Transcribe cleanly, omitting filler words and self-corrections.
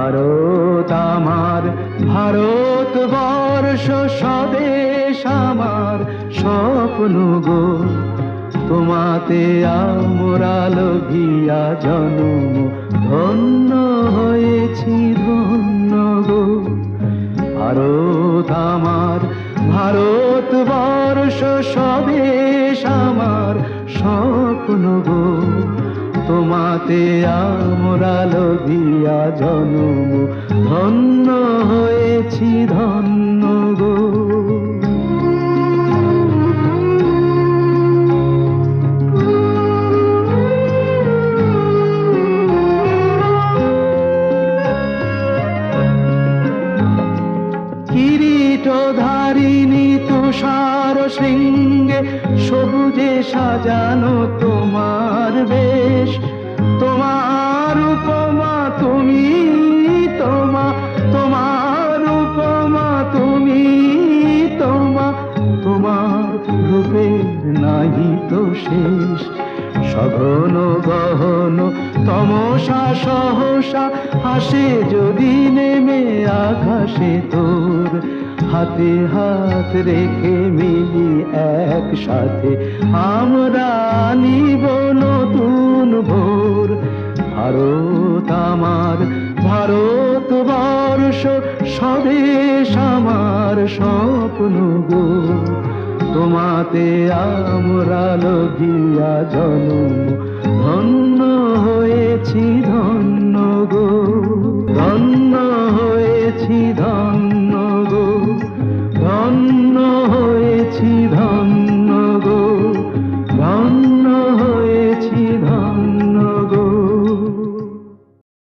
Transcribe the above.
ভারত আমার, ভারতবর্ষ স্বদেশ আমার স্বপ্ন গো। তোমাতে আমরা লোভিয়া জন্ম ধন্য হয়েছি ধন্য গো। ভারত আমার, ভারতবর্ষ স্বদেশ আমার স্বপ্ন গো। তোমাতে আমরা লোভিয়া জন্ম ধন্য হয়েছি ধন্য গো। কিরীটধারিণী তুষার শৃঙ্গে সবুজে সাজানো তোমার বেশ। তোমার উপমা তুমি, তোমার উপমা তুমি, তোমার রূপের নাহি তো শেষ। সঘন গহন তমসা সহসা হাসে যদি নেমে আকাশে তোর। হাতে হাত রেখে মিলি একসাথে আমরা নিব নতুন ভোর। ভারত আমার, ভারতবর্ষ স্বদেশ আমার স্বপ্ন গো। তোমাতে আমরা লোভিয়া জন্ম ধন্য